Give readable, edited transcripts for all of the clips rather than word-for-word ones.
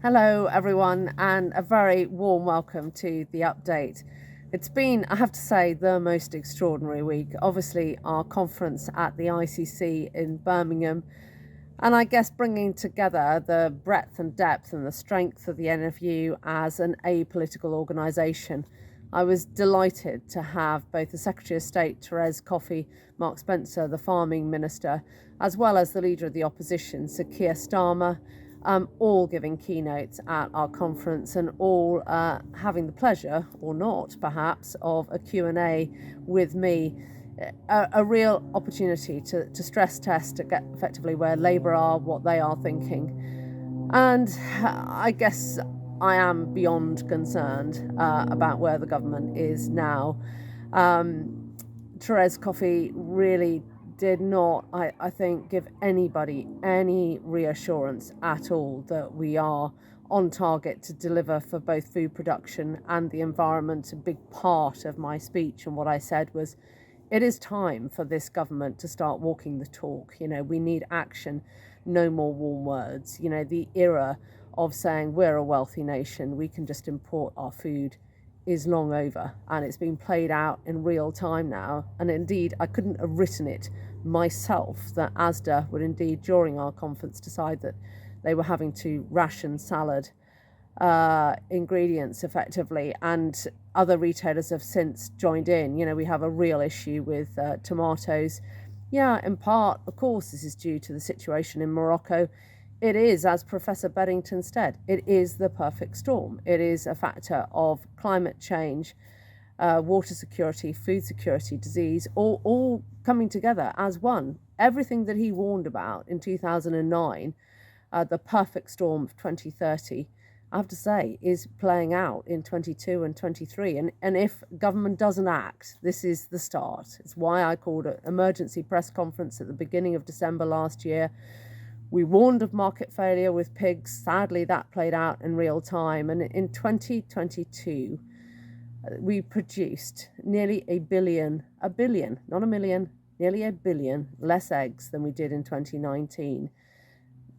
Hello, everyone, and a very warm welcome to the update. It's been, I have to say, the most extraordinary week. Obviously, our conference at the ICC in Birmingham, and I guess bringing together the breadth and depth and the strength of the NFU as an apolitical organisation. I was delighted to have both the Secretary of State, Therese Coffey, Mark Spencer, the Farming Minister, as well as the Leader of the Opposition, Sir Keir Starmer, all giving keynotes at our conference and all having the pleasure, or not perhaps, of a Q&A with me. A real opportunity to stress test, to get effectively where Labour are, what they are thinking. And I guess I am beyond concerned about where the government is now. Therese Coffey really did not, I think, give anybody any reassurance at all that we are on target to deliver for both food production and the environment. A big part of my speech and what I said was, it is time for this government to start walking the talk. We need action, no more warm words. The era of saying we're a wealthy nation, we can just import our food, is long over, and it's been played out in real time now. And indeed, I couldn't have written it myself that ASDA would indeed, during our conference, decide that they were having to ration salad ingredients effectively, and other retailers have since joined in. We have a real issue with tomatoes. Yeah, in part, of course, this is due to the situation in Morocco. It is, as Professor Beddington said, it is the perfect storm. It is a factor of climate change, water security, food security, disease, all coming together as one. Everything that he warned about in 2009, the perfect storm of 2030, I have to say, is playing out in 22 and 23. And if government doesn't act, this is the start. It's why I called an emergency press conference at the beginning of December last year. We warned of market failure with pigs. Sadly, that played out in real time. And in 2022, we produced nearly a billion, not a million, nearly a billion less eggs than we did in 2019.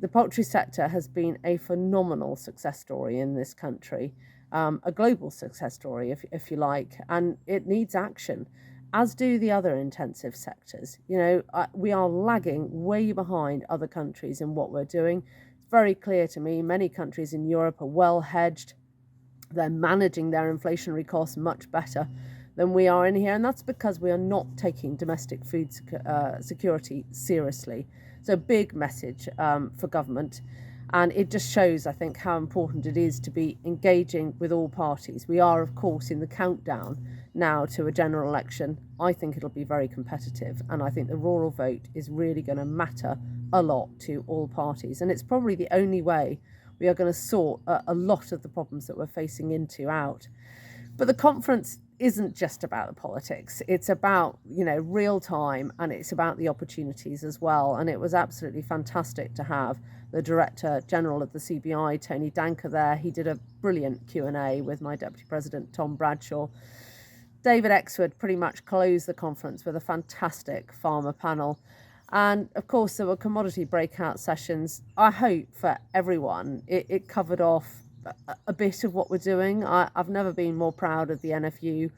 The poultry sector has been a phenomenal success story in this country, a global success story, if you like, and it needs action, as do the other intensive sectors. We are lagging way behind other countries in what we're doing. It's very clear to me, many countries in Europe are well hedged. They're managing their inflationary costs much better than we are in here, and that's because we are not taking domestic food security seriously. So big message for government, and it just shows, I think, how important it is to be engaging with all parties. We are, of course, in the countdown now to a general election. I think it'll be very competitive, and I think the rural vote is really going to matter a lot to all parties, and it's probably the only way we are going to sort a lot of the problems that we're facing into out. But the conference isn't just about the politics. It's about, real time, and it's about the opportunities as well. And it was absolutely fantastic to have the Director General of the CBI, Tony Danker, there. He did a brilliant Q&A with my Deputy President, Tom Bradshaw. David Exwood pretty much closed the conference with a fantastic farmer panel. And of course, there were commodity breakout sessions. I hope for everyone, it covered off a bit of what we're doing. I've never been more proud of the NFU.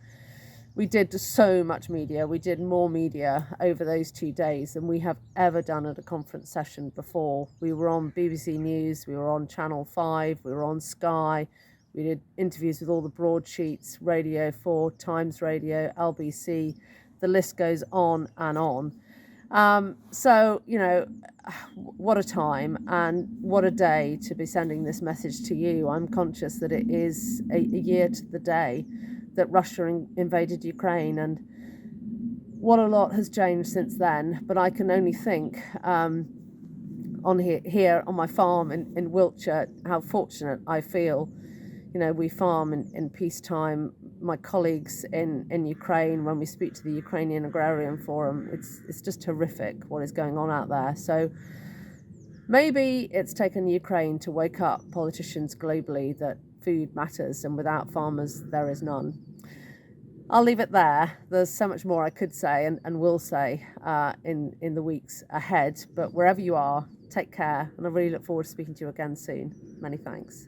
We did so much media. We did more media over those 2 days than we have ever done at a conference session before. We were on BBC News, we were on Channel 5, we were on Sky. We did interviews with all the broadsheets, Radio 4, Times Radio, LBC. The list goes on and on. What a time and what a day to be sending this message to you. I'm conscious that it is a year to the day that Russia invaded Ukraine, and what a lot has changed since then. But I can only think on here on my farm in Wiltshire, how fortunate I feel. We farm in peacetime. My colleagues in Ukraine, when we speak to the Ukrainian Agrarian Forum, it's just horrific what is going on out there. So maybe it's taken Ukraine to wake up politicians globally that food matters, and without farmers, there is none. I'll leave it there. There's so much more I could say and will say in the weeks ahead. But wherever you are, take care, and I really look forward to speaking to you again soon. Many thanks.